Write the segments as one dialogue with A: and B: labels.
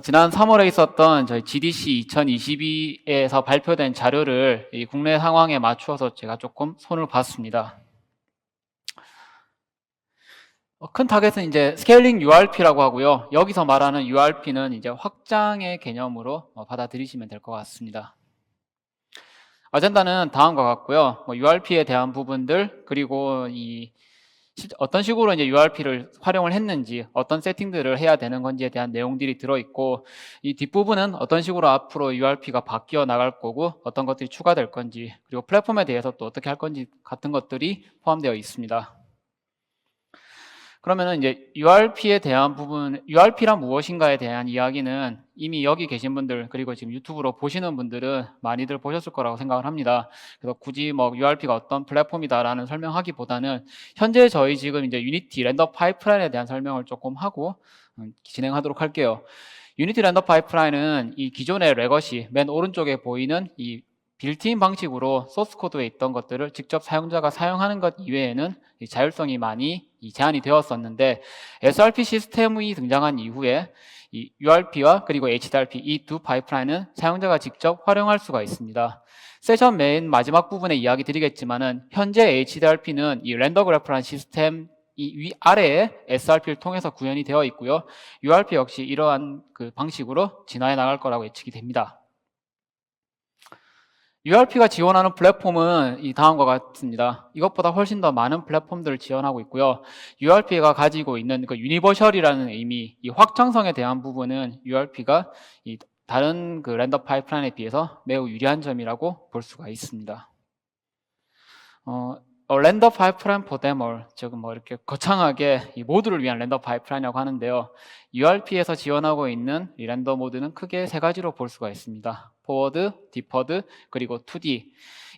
A: 지난 3월에 있었던 저희 GDC 2022에서 발표된 자료를 이 국내 상황에 맞추어서 제가 조금 손을 봤습니다. 큰 타겟은 이제 스케일링 URP라고 하고요. 여기서 말하는 URP는 이제 확장의 개념으로 받아들이시면 될 것 같습니다. 아젠다는 다음과 같고요. URP에 대한 부분들, 그리고 어떤 식으로 이제 URP를 활용을 했는지, 어떤 세팅들을 해야 되는 건지에 대한 내용들이 들어있고, 이 뒷부분은 어떤 식으로 앞으로 URP가 바뀌어 나갈 거고, 어떤 것들이 추가될 건지, 그리고 플랫폼에 대해서 또 어떻게 할 건지 같은 것들이 포함되어 있습니다. 그러면은 이제 URP에 대한 부분, URP란 무엇인가에 대한 이야기는 이미 여기 계신 분들, 그리고 지금 유튜브로 보시는 분들은 많이들 보셨을 거라고 생각을 합니다. 그래서 굳이 뭐 URP가 어떤 플랫폼이다라는 설명하기보다는 현재 저희 지금 이제 유니티 렌더 파이프라인에 대한 설명을 조금 하고 진행하도록 할게요. 유니티 렌더 파이프라인은 이 기존의 레거시 맨 오른쪽에 보이는 이 빌트인 방식으로 소스 코드에 있던 것들을 직접 사용자가 사용하는 것 이외에는 자율성이 많이 제한이 되었었는데, SRP 시스템이 등장한 이후에 이 URP와 그리고 HDRP 이 두 파이프라인은 사용자가 직접 활용할 수가 있습니다. 세션 맨 마지막 부분에 이야기 드리겠지만은 현재 HDRP는 이 렌더 그래프라는 시스템 이 위아래에 SRP를 통해서 구현이 되어 있고요. URP 역시 이러한 그 방식으로 진화해 나갈 거라고 예측이 됩니다. URP가 지원하는 플랫폼은 이 다음과 같습니다. 이것보다 훨씬 더 많은 플랫폼들을 지원하고 있고요. URP가 가지고 있는 그 유니버셜이라는 의미, 이 확장성에 대한 부분은 URP가 이 다른 그 렌더 파이프라인에 비해서 매우 유리한 점이라고 볼 수가 있습니다. 렌더 파이프라인 for demo, 즉 뭐 이렇게 거창하게 이 모드를 위한 렌더 파이프라인이라고 하는데요. URP에서 지원하고 있는 이 렌더 모드는 크게 세 가지로 볼 수가 있습니다. 포워드, 디퍼드, 그리고 2D.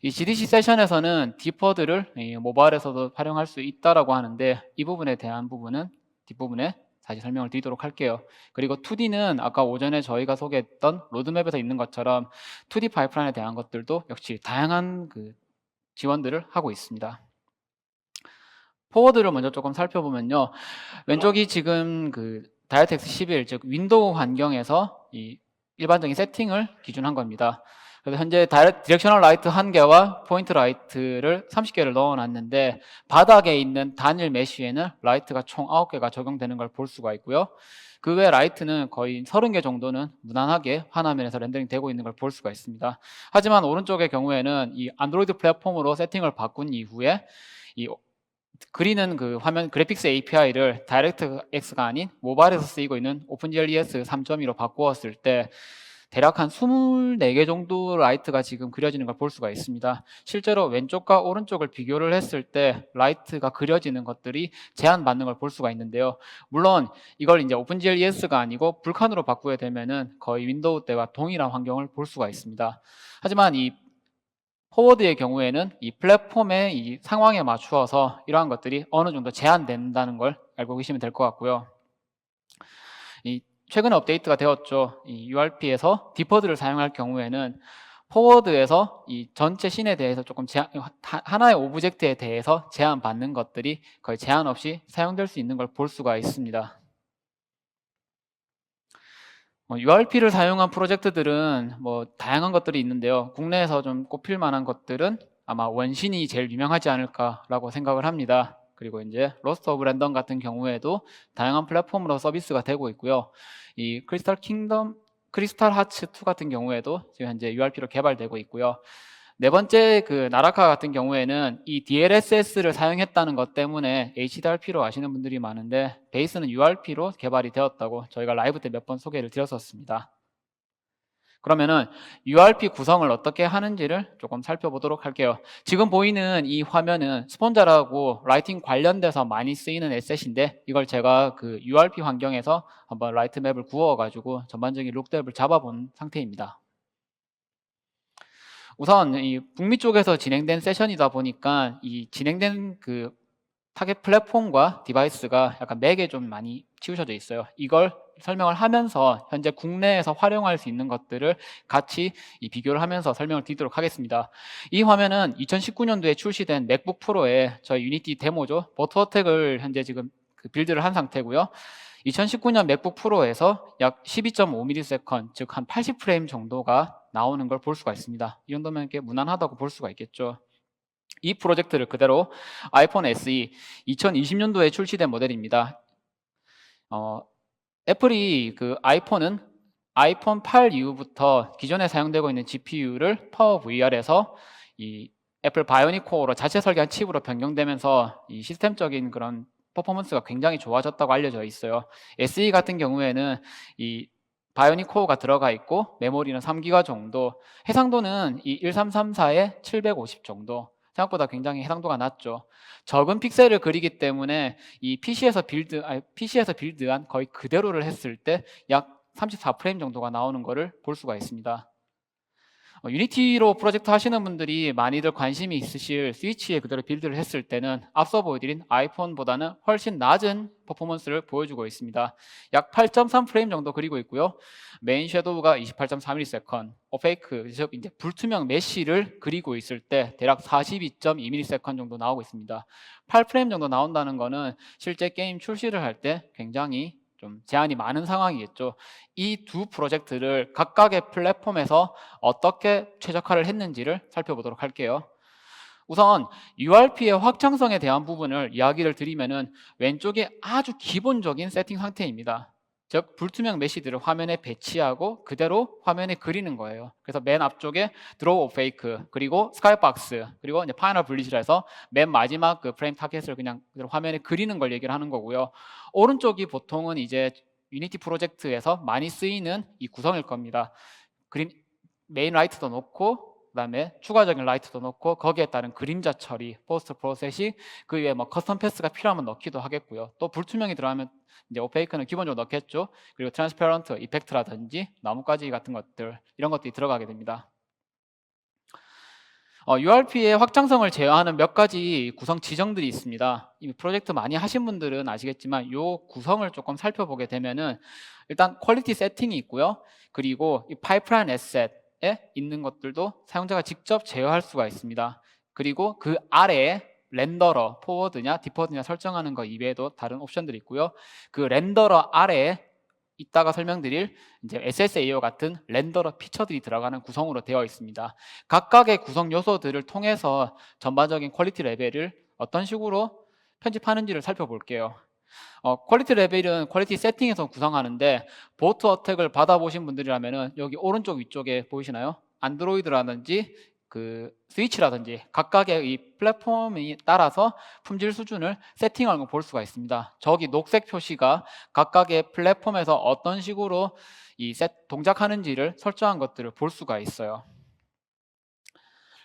A: 이 GDC 세션에서는 디퍼드를 모바일에서도 활용할 수 있다라고 하는데, 이 부분에 대한 부분은 뒷부분에 다시 설명을 드리도록 할게요. 그리고 2D는 아까 오전에 저희가 소개했던 로드맵에서 있는 것처럼 2D 파이프라인에 대한 것들도 역시 다양한 그 지원들을 하고 있습니다. 포워드를 먼저 조금 살펴보면요. 왼쪽이 지금 그 다이렉트X 11, 즉 윈도우 환경에서 이 일반적인 세팅을 기준한 겁니다. 그래서 현재 디렉셔널 라이트 1개와 포인트 라이트를 30개를 넣어놨는데, 바닥에 있는 단일 메쉬에는 라이트가 총 9개가 적용되는 걸 볼 수가 있고요. 그 외 라이트는 거의 30개 정도는 무난하게 화면에서 렌더링 되고 있는 걸 볼 수가 있습니다. 하지만 오른쪽의 경우에는 이 안드로이드 플랫폼으로 세팅을 바꾼 이후에 이 그리는 그 화면 그래픽스 API를 다이렉트X가 아닌 모바일에서 쓰이고 있는 오픈GLES 3.2로 바꾸었을 때 대략 한 24개 정도 라이트가 지금 그려지는 걸 볼 수가 있습니다. 실제로 왼쪽과 오른쪽을 비교를 했을 때 라이트가 그려지는 것들이 제한받는 걸 볼 수가 있는데요. 물론 이걸 이제 오픈GLES가 아니고 불칸으로 바꾸게 되면은 거의 윈도우 때와 동일한 환경을 볼 수가 있습니다. 하지만 이 포워드의 경우에는 이 플랫폼의 이 상황에 맞추어서 이러한 것들이 어느 정도 제한된다는 걸 알고 계시면 될 것 같고요. 최근에 업데이트가 되었죠. 이 URP에서 디퍼드를 사용할 경우에는 포워드에서 이 전체 씬에 대해서 조금 하나의 오브젝트에 대해서 제한받는 것들이 거의 제한 없이 사용될 수 있는 걸 볼 수가 있습니다. URP를 사용한 프로젝트들은 뭐 다양한 것들이 있는데요. 국내에서 좀 꼽힐 만한 것들은 아마 원신이 제일 유명하지 않을까라고 생각을 합니다. 그리고 이제 로스트 오브 랜덤 같은 경우에도 다양한 플랫폼으로 서비스가 되고 있고요. 이 크리스탈 하츠 2 같은 경우에도 지금 현재 URP로 개발되고 있고요. 네 번째 그 나라카 같은 경우에는 이 DLSS를 사용했다는 것 때문에 HDRP로 아시는 분들이 많은데, 베이스는 URP로 개발이 되었다고 저희가 라이브 때 몇 번 소개를 드렸었습니다. 그러면은 URP 구성을 어떻게 하는지를 조금 살펴보도록 할게요. 지금 보이는 이 화면은 스폰자라고 라이팅 관련돼서 많이 쓰이는 에셋인데, 이걸 제가 그 URP 환경에서 한번 라이트 맵을 구워가지고 전반적인 룩랩을 잡아본 상태입니다. 우선 이 북미 쪽에서 진행된 세션이다 보니까 이 진행된 그 타겟 플랫폼과 디바이스가 약간 맥에 좀 많이 치우쳐져 있어요. 이걸 설명을 하면서 현재 국내에서 활용할 수 있는 것들을 같이 비교를 하면서 설명을 드리도록 하겠습니다. 이 화면은 2019년도에 출시된 맥북 프로의 저희 유니티 데모죠. 버터어택을 현재 지금 그 빌드를 한 상태고요. 2019년 맥북 프로에서 약 12.5ms, 즉 한 80프레임 정도가 나오는 걸 볼 수가 있습니다. 이 정도면 꽤 무난하다고 볼 수가 있겠죠. 이 프로젝트를 그대로 아이폰 SE 2020년도에 출시된 모델입니다. 애플이 그 아이폰은 아이폰 8 이후부터 기존에 사용되고 있는 GPU를 파워 VR에서 이 애플 바이오닉 코어로 자체 설계한 칩으로 변경되면서 이 시스템적인 그런 퍼포먼스가 굉장히 좋아졌다고 알려져 있어요. SE 같은 경우에는 이 바이오닉 코어가 들어가 있고 메모리는 3기가 정도, 해상도는 이 1334에 750 정도, 생각보다 굉장히 해상도가 낮죠. 적은 픽셀을 그리기 때문에 이 PC에서 빌드한 거의 그대로를 했을 때 약 34프레임 정도가 나오는 것을 볼 수가 있습니다. 유니티로 프로젝트 하시는 분들이 많이들 관심이 있으실 스위치에 그대로 빌드를 했을 때는 앞서 보여드린 아이폰보다는 훨씬 낮은 퍼포먼스를 보여주고 있습니다. 약 8.3프레임 정도 그리고 있고요. 메인 섀도우가 28.4ms, 오페이크, 즉 이제 불투명 메쉬를 그리고 있을 때 대략 42.2ms 정도 나오고 있습니다. 8프레임 정도 나온다는 거는 실제 게임 출시를 할 때 굉장히 좀 제한이 많은 상황이겠죠. 이 두 프로젝트를 각각의 플랫폼에서 어떻게 최적화를 했는지를 살펴보도록 할게요. 우선 URP의 확장성에 대한 부분을 이야기를 드리면은 왼쪽에 아주 기본적인 세팅 상태입니다. 즉 불투명 메시들을 화면에 배치하고 그대로 화면에 그리는 거예요. 그래서 맨 앞쪽에 드로우 오페이크, 그리고 스카이박스, 그리고 이제 파이널 블리시라 해서 맨 마지막 그 프레임 타겟을 그냥 그대로 화면에 그리는 걸 얘기를 하는 거고요. 오른쪽이 보통은 이제 유니티 프로젝트에서 많이 쓰이는 이 구성일 겁니다. 메인 라이트도 놓고 그다음에 추가적인 라이트도 넣고 거기에 따른 그림자 처리, 포스트 프로세싱, 그 위에 뭐 커스텀 패스가 필요하면 넣기도 하겠고요. 또 불투명이 들어가면 이제 오페이크는 기본적으로 넣겠죠. 그리고 트랜스페런트 이펙트라든지 나뭇가지 같은 것들, 이런 것들이 들어가게 됩니다. URP의 확장성을 제어하는 몇 가지 구성 지정들이 있습니다. 이 프로젝트 많이 하신 분들은 아시겠지만 이 구성을 조금 살펴보게 되면은 일단 퀄리티 세팅이 있고요. 그리고 이 파이프라인 에셋에 있는 것들도 사용자가 직접 제어할 수가 있습니다. 그리고 그 아래에 렌더러, 포워드냐 디퍼드냐 설정하는 거 이외에도 다른 옵션들이 있고요. 그 렌더러 아래에 이따가 설명드릴 이제 SSAO 같은 렌더러 피처들이 들어가는 구성으로 되어 있습니다. 각각의 구성 요소들을 통해서 전반적인 퀄리티 레벨을 어떤 식으로 편집하는지를 살펴볼게요. 퀄리티 레벨은 퀄리티 세팅에서 구성하는데 보트 어택을 받아보신 분들이라면 여기 오른쪽 위쪽에 보이시나요? 안드로이드라든지 그 스위치라든지 각각의 이 플랫폼에 따라서 품질 수준을 세팅하는 걸 볼 수가 있습니다. 저기 녹색 표시가 각각의 플랫폼에서 어떤 식으로 이 동작하는지를 설정한 것들을 볼 수가 있어요.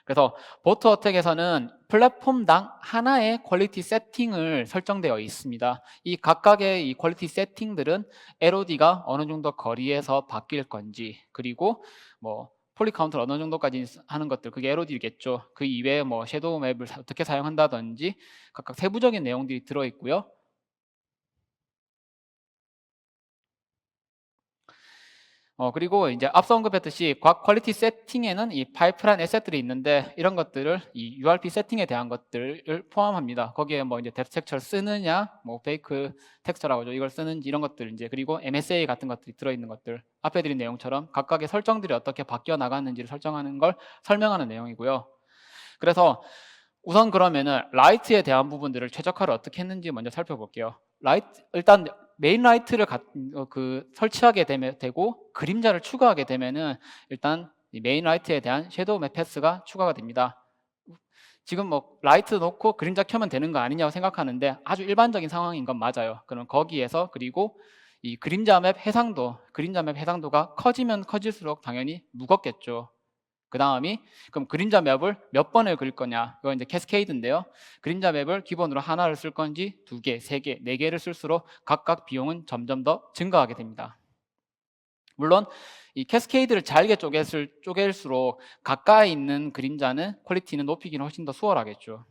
A: 그래서 보트 어택에서는 플랫폼당 하나의 퀄리티 세팅을 설정되어 있습니다. 이 각각의 이 퀄리티 세팅들은 LOD가 어느 정도 거리에서 바뀔 건지, 그리고 뭐 폴리 카운트를 어느 정도까지 하는 것들, 그게 LOD겠죠. 그 이외에 뭐 섀도우 맵을 어떻게 사용한다든지 각각 세부적인 내용들이 들어 있고요. 그리고 이제 앞서 언급했듯이 각 퀄리티 세팅에는 이 파이프라인 에셋들이 있는데 이런 것들을 이 URP 세팅에 대한 것들을 포함합니다. 거기에 뭐 이제 뎁스 텍스처를 쓰느냐, 뭐 페이크 텍스처라고 하죠. 이걸 쓰는지 이런 것들 이제, 그리고 MSA 같은 것들이 들어있는 것들, 앞에 드린 내용처럼 각각의 설정들이 어떻게 바뀌어 나갔는지를 설정하는 걸 설명하는 내용이고요. 그래서 우선 그러면은 라이트에 대한 부분들을 최적화를 어떻게 했는지 먼저 살펴볼게요. 일단 메인 라이트를 설치하게 되고 그림자를 추가하게 되면은 일단 메인 라이트에 대한 섀도우 맵 패스가 추가가 됩니다. 지금 뭐 라이트 놓고 그림자 켜면 되는 거 아니냐고 생각하는데 아주 일반적인 상황인 건 맞아요. 그럼 거기에서 그리고 이 그림자 맵 해상도가 커지면 커질수록 당연히 무겁겠죠. 그 다음이 그럼 그림자 맵을 몇 번을 그릴 거냐, 이거 이제 캐스케이드인데요. 그림자 맵을 기본으로 하나를 쓸 건지 2개, 3개, 4개를 쓸수록 각각 비용은 점점 더 증가하게 됩니다. 물론 이 캐스케이드를 잘게 쪼갤수록 가까이 있는 그림자는 퀄리티는 높이기는 훨씬 더 수월하겠죠.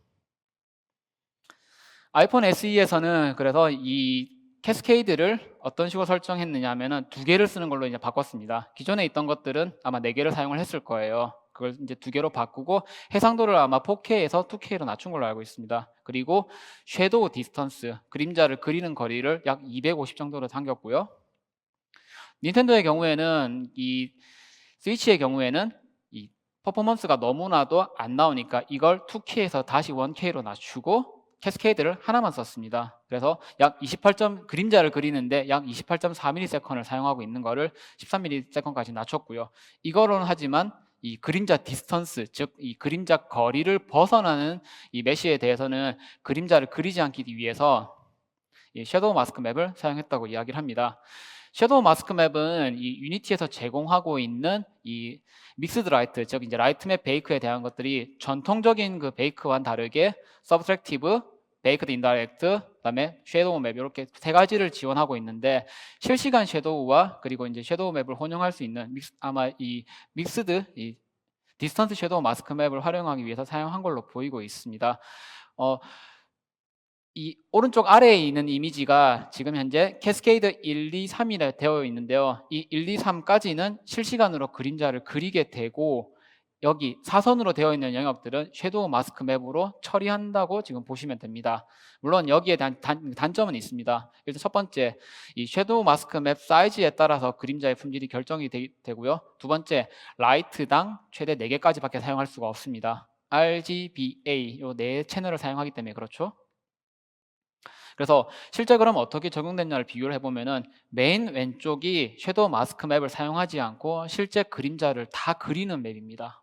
A: 아이폰 SE에서는 그래서 이 캐스케이드를 어떤 식으로 설정했느냐 하면은 2개를 쓰는 걸로 이제 바꿨습니다. 기존에 있던 것들은 아마 4개를 사용을 했을 거예요. 그걸 이제 2개로 바꾸고 해상도를 아마 4K에서 2K로 낮춘 걸로 알고 있습니다. 그리고 섀도우 디스턴스, 그림자를 그리는 거리를 약 250 정도로 당겼고요. 닌텐도의 경우에는 이 스위치의 경우에는 이 퍼포먼스가 너무나도 안 나오니까 이걸 2K에서 다시 1K로 낮추고 캐스케이드를 하나만 썼습니다. 그래서 약 28점 그림자를 그리는데 약 28.4ms를 사용하고 있는 거를 13ms까지 낮췄고요. 이거로는 하지만 이 그림자 디스턴스, 즉 이 그림자 거리를 벗어나는 이 메쉬에 대해서는 그림자를 그리지 않기 위해서 이 섀도우 마스크 맵을 사용했다고 이야기를 합니다. 섀도우 마스크 맵은 이 유니티에서 제공하고 있는 이 믹스드 라이트, 즉 이제 라이트 맵 베이크에 대한 것들이 전통적인 그 베이크와는 다르게 서브트랙티브, 베이크드 인다이렉트, 그다음에 섀도우 맵 이렇게 3가지를 지원하고 있는데 실시간 섀도우와 그리고 이제 섀도우 맵을 혼용할 수 있는 아마 이 믹스드 이 디스턴스 섀도우 마스크 맵을 활용하기 위해서 사용한 걸로 보이고 있습니다. 이 오른쪽 아래에 있는 이미지가 지금 현재 캐스케이드 1, 2, 3이라 되어 있는데요. 이 1, 2, 3까지는 실시간으로 그림자를 그리게 되고 여기 사선으로 되어 있는 영역들은 섀도우 마스크 맵으로 처리한다고 지금 보시면 됩니다. 물론 여기에 대한 단점은 있습니다. 일단 첫 번째, 이 섀도우 마스크 맵 사이즈에 따라서 그림자의 품질이 결정이 되고요. 두 번째, 라이트당 최대 4개까지밖에 사용할 수가 없습니다. RGBA 요 4채널을 사용하기 때문에 그렇죠. 그래서 실제 그럼 어떻게 적용됐냐를 비교를 해보면은 메인 왼쪽이 섀도우 마스크 맵을 사용하지 않고 실제 그림자를 다 그리는 맵입니다.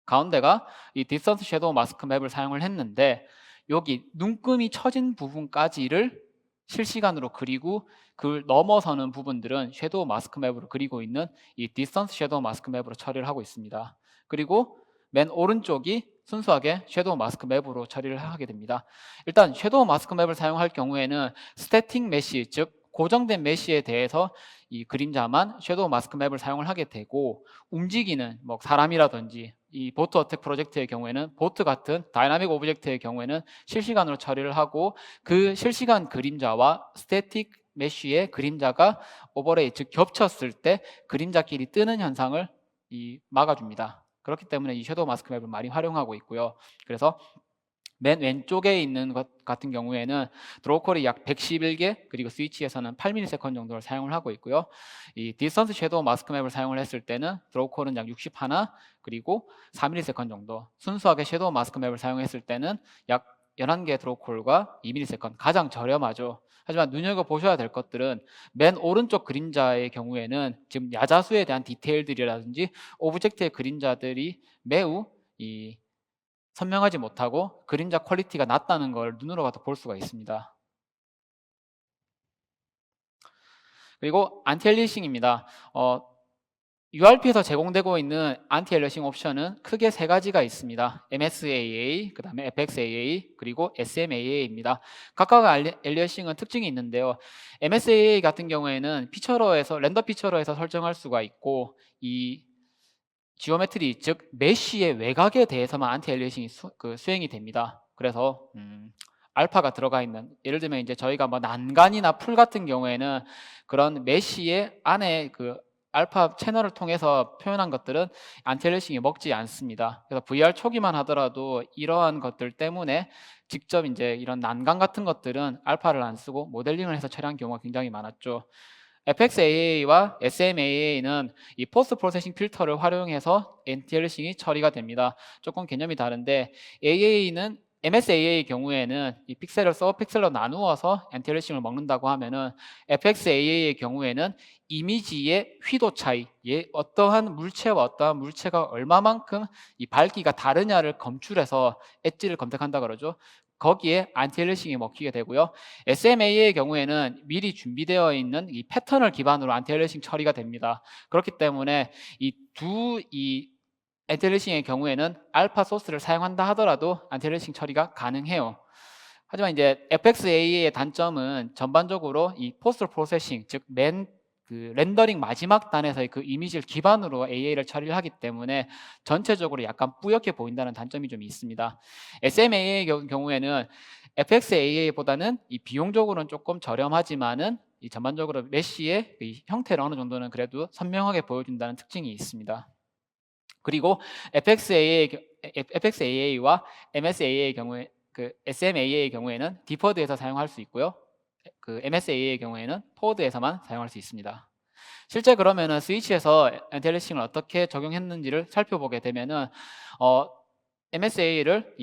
A: 가운데가 이 디스턴스 섀도우 마스크 맵을 사용을 했는데 여기 눈금이 처진 부분까지를 실시간으로 그리고 그걸 넘어서는 부분들은 섀도우 마스크 맵으로 그리고 있는 이 디스턴스 섀도우 마스크 맵으로 처리를 하고 있습니다. 그리고 맨 오른쪽이 순수하게 섀도우 마스크 맵으로 처리를 하게 됩니다. 일단 섀도우 마스크 맵을 사용할 경우에는 스태틱 메쉬, 즉 고정된 메쉬에 대해서 이 그림자만 섀도우 마스크 맵을 사용을 하게 되고 움직이는 뭐 사람이라든지 이 보트 어택 프로젝트의 경우에는 보트 같은 다이나믹 오브젝트의 경우에는 실시간으로 처리를 하고 그 실시간 그림자와 스태틱 메쉬의 그림자가 오버레이, 즉 겹쳤을 때 그림자끼리 뜨는 현상을 막아줍니다. 그렇기 때문에 이 섀도우 마스크 맵을 많이 활용하고 있고요. 그래서 맨 왼쪽에 있는 것 같은 경우에는 드로우콜이 약 111개, 그리고 스위치에서는 8ms 정도를 사용을 하고 있고요. 이 디스턴스 섀도우 마스크 맵을 사용을 했을 때는 드로우콜은 약 61, 그리고 4ms 정도, 순수하게 섀도우 마스크 맵을 사용했을 때는 약 11개 드로우콜과 2ms, 가장 저렴하죠. 하지만 눈여겨보셔야 될 것들은 맨 오른쪽 그림자의 경우에는 지금 야자수에 대한 디테일들이라든지 오브젝트의 그림자들이 매우 선명하지 못하고 그림자 퀄리티가 낮다는 걸 눈으로 봐도 볼 수가 있습니다. 그리고 안티엘리싱입니다. URP에서 제공되고 있는 안티엘리싱 옵션은 크게 3가지가 있습니다. MSAA, 그 다음에 FXAA, 그리고 SMAA입니다. 각각 엘리어싱은 특징이 있는데요. MSAA 같은 경우에는 피처러에서 렌더 피처러에서 설정할 수가 있고 이 지오메트리, 즉 메쉬의 외곽에 대해서만 안티엘리어싱이 수행이 됩니다. 그래서 알파가 들어가 있는, 예를 들면 이제 저희가 뭐 난간이나 풀 같은 경우에는 그런 메쉬의 안에 그 알파 채널을 통해서 표현한 것들은 안티엘리어싱이 먹지 않습니다. 그래서 VR 초기만 하더라도 이러한 것들 때문에 직접 이제 이런 난간 같은 것들은 알파를 안 쓰고 모델링을 해서 처리한 경우가 굉장히 많았죠. FXAA와 SMAA는 이 포스트 프로세싱 필터를 활용해서 안티엘리싱이 처리가 됩니다. 조금 개념이 다른데 AA는 MSAA의 경우에는 이 픽셀을 서브 픽셀로 나누어서 안티엘리싱을 먹는다고 하면은 FXAA의 경우에는 이미지의 휘도 차이, 어떠한 물체와 어떠한 물체가 얼마만큼 이 밝기가 다르냐를 검출해서 엣지를 검색한다 그러죠. 거기에 안티엘리싱이 먹히게 되고요. SMA의 경우에는 미리 준비되어 있는 이 패턴을 기반으로 안티엘리싱 처리가 됩니다. 그렇기 때문에 이 안티엘리싱의 경우에는 알파 소스를 사용한다 하더라도 안티엘리싱 처리가 가능해요. 하지만 이제 FXAA의 단점은 전반적으로 이 포스트 프로세싱, 즉 그 렌더링 마지막 단에서의 그 이미지를 기반으로 AA를 처리를 하기 때문에 전체적으로 약간 뿌옇게 보인다는 단점이 좀 있습니다. SMA의 경우에는 FXAA보다는 이 비용적으로는 조금 저렴하지만은 이 전반적으로 메쉬의 이 형태를 어느 정도는 그래도 선명하게 보여준다는 특징이 있습니다. 그리고 FXAA와 MSAA의 경우에 SMAA의 경우에는 디퍼드에서 사용할 수 있고요. MSAA의 경우에는 포드에서만 사용할 수 있습니다. 실제 그러면은 스위치에서 엔티엘리싱을 어떻게 적용했는지를 살펴보게 되면은 MSA를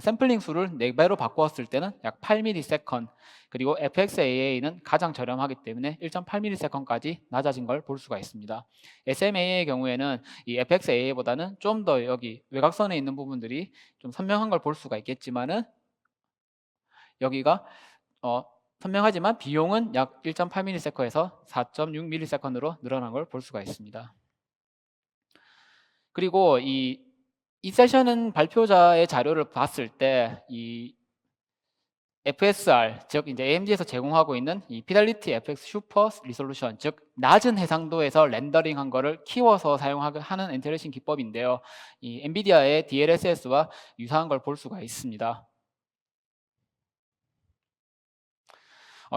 A: 샘플링 수를 4배로 바꾸었을 때는 약 8ms, 그리고 FXAA는 가장 저렴하기 때문에 1.8ms까지 낮아진 걸 볼 수가 있습니다. SMA의 경우에는 이 FXAA보다는 좀 더 여기 외곽선에 있는 부분들이 좀 선명한 걸 볼 수가 있겠지만은 여기가 선명하지만 비용은 약 1.8ms에서 4.6ms로 늘어난 걸 볼 수가 있습니다. 그리고 이 세션은 발표자의 자료를 봤을 때 이 FSR, 즉 이제 AMD에서 제공하고 있는 이 피델리티 FX 슈퍼 리솔루션, 즉 낮은 해상도에서 렌더링한 거를 키워서 사용하는 엔티엘리싱 기법인데요. 이 엔비디아의 DLSS와 유사한 걸 볼 수가 있습니다.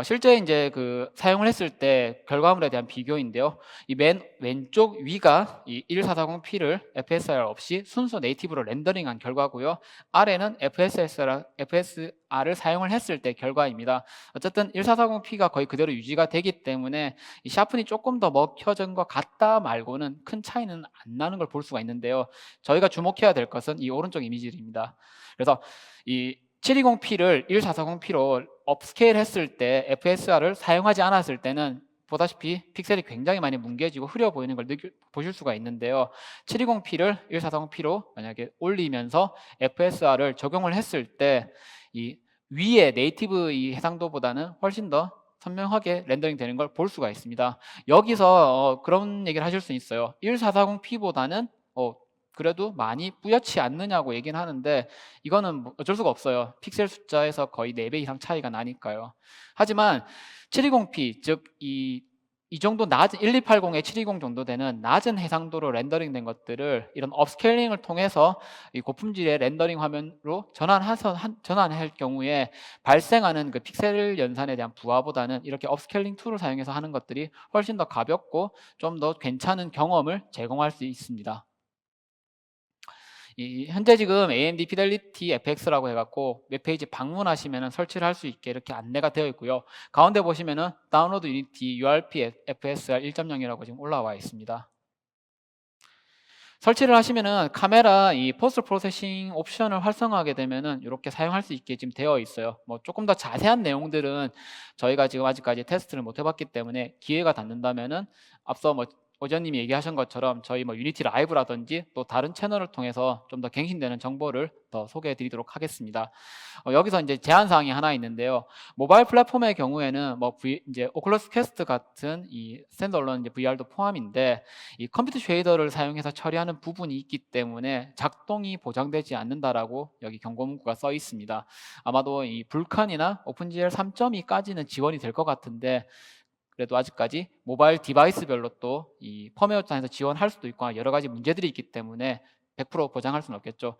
A: 실제 이제 사용을 했을 때 결과물에 대한 비교인데요. 이 맨 왼쪽 위가 이 1440p를 FSR 없이 순수 네이티브로 렌더링한 결과고요. 아래는 FSR을 사용을 했을 때 결과입니다. 어쨌든 1440p가 거의 그대로 유지가 되기 때문에 이 샤픈이 조금 더 먹혀진 것 같다 말고는 큰 차이는 안 나는 걸 볼 수가 있는데요. 저희가 주목해야 될 것은 이 오른쪽 이미지입니다. 그래서 이 720p를 1440p로 업스케일 했을 때 FSR을 사용하지 않았을 때는 보다시피 픽셀이 굉장히 많이 뭉개지고 흐려 보이는 걸 보실 수가 있는데요. 720p를 1440p로 만약에 올리면서 FSR을 적용을 했을 때 이 위에 네이티브 이 해상도보다는 훨씬 더 선명하게 렌더링 되는 걸 볼 수가 있습니다. 여기서 그런 얘기를 하실 수 있어요. 1440p보다는 그래도 많이 뿌옇지 않느냐고 얘기는 하는데 이거는 뭐 어쩔 수가 없어요. 픽셀 숫자에서 거의 4배 이상 차이가 나니까요. 하지만 720p, 즉 이 정도 낮은 1280에 720 정도 되는 낮은 해상도로 렌더링 된 것들을 이런 업스케일링을 통해서 이 고품질의 렌더링 화면으로 전환할 경우에 발생하는 그 픽셀 연산에 대한 부하보다는 이렇게 업스케일링 툴을 사용해서 하는 것들이 훨씬 더 가볍고 좀 더 괜찮은 경험을 제공할 수 있습니다. 현재 지금 AMD 피델리티 FX라고 해갖고 웹페이지 방문하시면 설치를 할 수 있게 이렇게 안내가 되어 있고요. 가운데 보시면은 다운로드 유니티 URP FSR 1.0이라고 지금 올라와 있습니다. 설치를 하시면은 카메라 이 포스트 프로세싱 옵션을 활성화하게 되면은 이렇게 사용할 수 있게 지금 되어 있어요. 뭐 조금 더 자세한 내용들은 저희가 지금 아직까지 테스트를 못 해봤기 때문에 기회가 닿는다면은 앞서 뭐 오전님이 얘기하신 것처럼 저희 뭐 유니티 라이브라든지 또 다른 채널을 통해서 좀 더 갱신되는 정보를 더 소개해 드리도록 하겠습니다. 여기서 이제 제한 사항이 하나 있는데요. 모바일 플랫폼의 경우에는 뭐 이제 오클러스 퀘스트 같은 이 스탠드얼론 이제 VR도 포함인데 이 컴퓨터 쉐이더를 사용해서 처리하는 부분이 있기 때문에 작동이 보장되지 않는다라고 여기 경고 문구가 써 있습니다. 아마도 이 불칸이나 오픈GL 3.2까지는 지원이 될 것 같은데 그래도 아직까지 모바일 디바이스별로 또 이 펌웨어 단에서 지원할 수도 있고 여러 가지 문제들이 있기 때문에 100% 보장할 수는 없겠죠.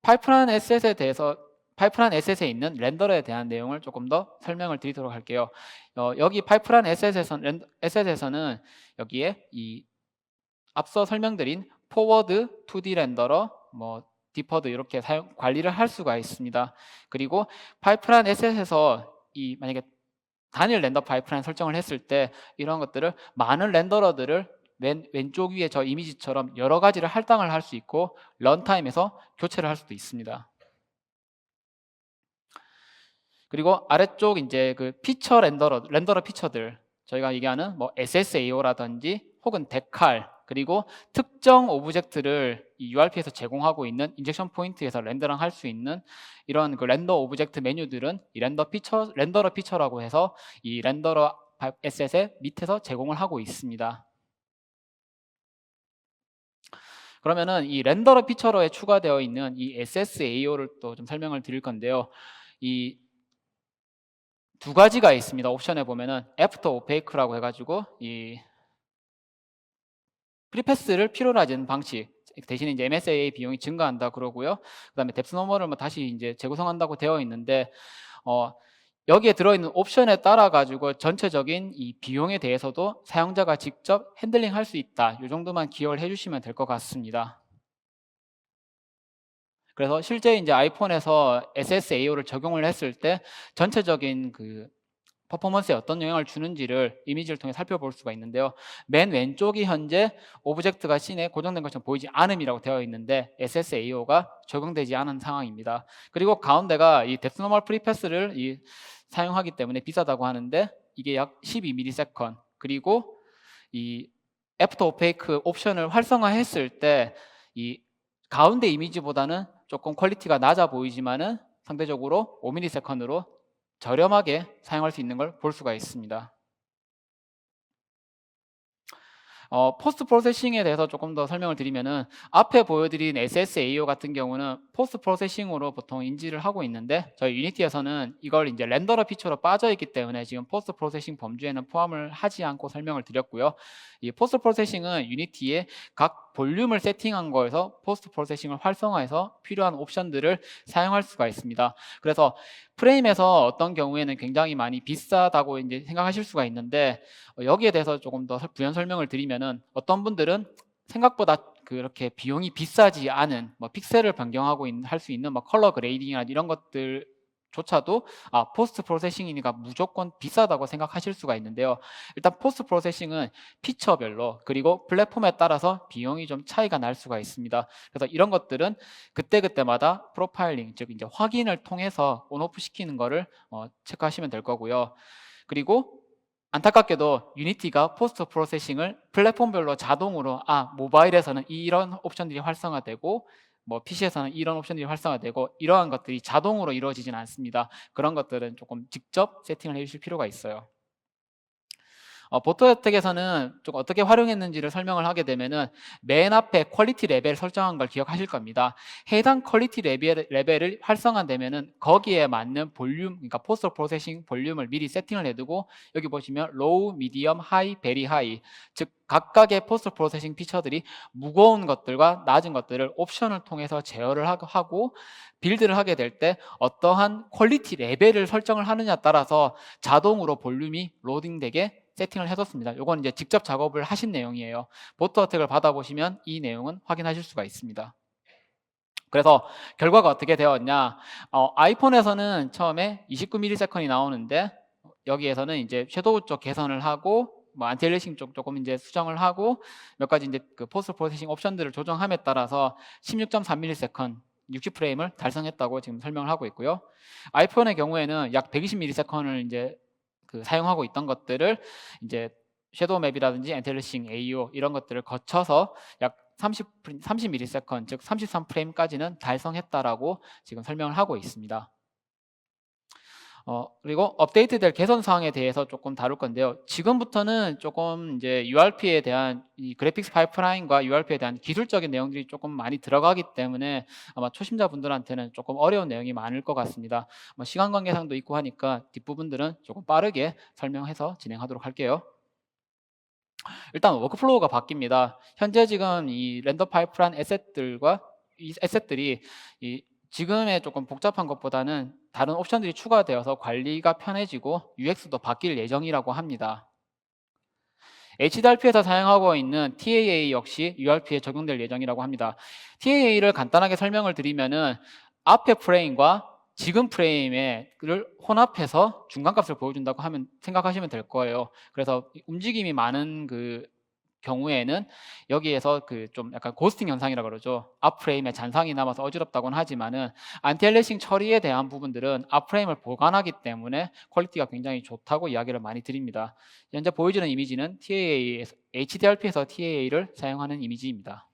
A: 파이프라인 SS에 있는 렌더러에 대한 내용을 조금 더 설명을 드리도록 할게요. 여기 파이프라인 SS에서는 여기에 이 앞서 설명드린 포워드 2D 렌더러, 뭐 디퍼드 이렇게 관리를 할 수가 있습니다. 그리고 파이프라인 SS에서 만약에 단일 렌더 파이프라인 설정을 했을 때 이런 것들을 많은 렌더러들을 왼쪽 위에 저 이미지처럼 여러 가지를 할당을 할 수 있고 런타임에서 교체를 할 수도 있습니다. 그리고 아래쪽 이제 그 피처 렌더러 피처들 저희가 얘기하는 뭐 SSAO라든지 혹은 데칼 그리고 특정 오브젝트를 이 URP에서 제공하고 있는 인젝션 포인트에서 렌더링 할 수 있는 이런 그 렌더 오브젝트 메뉴들은 이 렌더러 피처라고 해서 이 렌더러 SS의 밑에서 제공을 하고 있습니다. 그러면은 이 렌더러 피처러에 추가되어 있는 이 SSAO를 또 좀 설명을 드릴 건데요. 이 두 가지가 있습니다. 옵션에 보면은 애프터 오페이크라고 해가지고 이 프리패스를 필요로 하지 않는 방식 대신에 이제 MSAA 비용이 증가한다 그러고요. 그다음에 뎁스 너머를 뭐 다시 이제 재구성한다고 되어 있는데 여기에 들어있는 옵션에 따라 가지고 전체적인 이 비용에 대해서도 사용자가 직접 핸들링 할 수 있다. 이 정도만 기억을 해주시면 될 것 같습니다. 그래서 실제 이제 아이폰에서 SSAO를 적용을 했을 때 전체적인 그 퍼포먼스에 어떤 영향을 주는지를 이미지를 통해 살펴볼 수가 있는데요. 맨 왼쪽이 현재 오브젝트가 씬에 고정된 것처럼 보이지 않음이라고 되어 있는데 SSAO가 적용되지 않은 상황입니다. 그리고 가운데가 이 뎁스 노멀 프리패스를 사용하기 때문에 비싸다고 하는데 이게 약 12ms, 그리고 이 애프터 오페이크 옵션을 활성화했을 때 이 가운데 이미지보다는 조금 퀄리티가 낮아 보이지만은 상대적으로 5ms로 저렴하게 사용할 수 있는 걸 볼 수가 있습니다. 포스트 프로세싱에 대해서 조금 더 설명을 드리면은 앞에 보여드린 SSAO 같은 경우는 포스트 프로세싱으로 보통 인지를 하고 있는데 저희 유니티에서는 이걸 이제 렌더러 피처로 빠져 있기 때문에 지금 포스트 프로세싱 범주에는 포함을 하지 않고 설명을 드렸고요. 이 포스트 프로세싱은 유니티의 각 볼륨을 세팅한 거에서 포스트 프로세싱을 활성화해서 필요한 옵션들을 사용할 수가 있습니다. 그래서 프레임에서 어떤 경우에는 굉장히 많이 비싸다고 이제 생각하실 수가 있는데 여기에 대해서 조금 더 부연 설명을 드리면은 어떤 분들은 생각보다 그렇게 비용이 비싸지 않은 뭐 픽셀을 변경하고 할 수 있는 뭐 컬러 그레이딩이나 이런 것들조차도 포스트 프로세싱이니까 무조건 비싸다고 생각하실 수가 있는데요. 일단 포스트 프로세싱은 피처별로 그리고 플랫폼에 따라서 비용이 좀 차이가 날 수가 있습니다. 그래서 이런 것들은 그때그때마다 프로파일링, 즉 이제 확인을 통해서 온오프 시키는 거를 체크하시면 될 거고요. 그리고 안타깝게도 유니티가 포스트 프로세싱을 플랫폼별로 자동으로 모바일에서는 이런 옵션들이 활성화되고 뭐 PC에서는 이런 옵션들이 활성화되고 이러한 것들이 자동으로 이루어지진 않습니다. 그런 것들은 조금 직접 세팅을 해주실 필요가 있어요. 보토 혜택에서는 좀 어떻게 활용했는지를 설명을 하게 되면은 맨 앞에 퀄리티 레벨 설정한 걸 기억하실 겁니다. 해당 퀄리티 레벨을 활성화되면은 거기에 맞는 볼륨, 그러니까 포스트 프로세싱 볼륨을 미리 세팅을 해두고 여기 보시면 로우, 미디엄, 하이, 베리 하이, 즉 각각의 포스트 프로세싱 피처들이 무거운 것들과 낮은 것들을 옵션을 통해서 제어를 하고 빌드를 하게 될 때 어떠한 퀄리티 레벨을 설정을 하느냐에 따라서 자동으로 볼륨이 로딩되게 세팅을 해뒀습니다. 이건 이제 직접 작업을 하신 내용이에요. 보트 어택을 받아보시면 이 내용은 확인하실 수가 있습니다. 그래서 결과가 어떻게 되었냐? 아이폰에서는 처음에 29ms이 나오는데 여기에서는 이제 섀도우 쪽 개선을 하고 뭐 안티엘리싱 쪽 조금 이제 수정을 하고 몇 가지 이제 그 포스트 프로세싱 옵션들을 조정함에 따라서 16.3ms 60프레임을 달성했다고 지금 설명을 하고 있고요. 아이폰의 경우에는 약 120ms를 이제 사용하고 있던 것들을 이제 섀도우 맵이라든지 엔텔리싱, AO 이런 것들을 거쳐서 약 30ms, 즉 33프레임까지는 달성했다라고 지금 설명을 하고 있습니다. 그리고 업데이트될 개선 사항에 대해서 조금 다룰 건데요. 지금부터는 조금 이제 URP에 대한 이 그래픽스 파이프라인과 URP에 대한 기술적인 내용들이 조금 많이 들어가기 때문에 아마 초심자분들한테는 조금 어려운 내용이 많을 것 같습니다. 시간 관계상도 있고 하니까 뒷부분들은 조금 빠르게 설명해서 진행하도록 할게요. 일단 워크플로우가 바뀝니다. 현재 지금 이 렌더 파이프라인 에셋들과 이 에셋들이 지금의 조금 복잡한 것보다는 다른 옵션들이 추가되어서 관리가 편해지고 UX도 바뀔 예정이라고 합니다. HDRP에서 사용하고 있는 TAA 역시 URP에 적용될 예정이라고 합니다. TAA를 간단하게 설명을 드리면은 앞에 프레임과 지금 프레임을 혼합해서 중간값을 보여준다고 생각하시면 될 거예요. 그래서 움직임이 많은 경우에는 여기에서 좀 약간 고스팅 현상이라고 그러죠. 앞 프레임에 잔상이 남아서 어지럽다고는 하지만은 안티엘리싱 처리에 대한 부분들은 앞 프레임을 보관하기 때문에 퀄리티가 굉장히 좋다고 이야기를 많이 드립니다. 현재 보여주는 이미지는 HDRP에서 TAA를 사용하는 이미지입니다.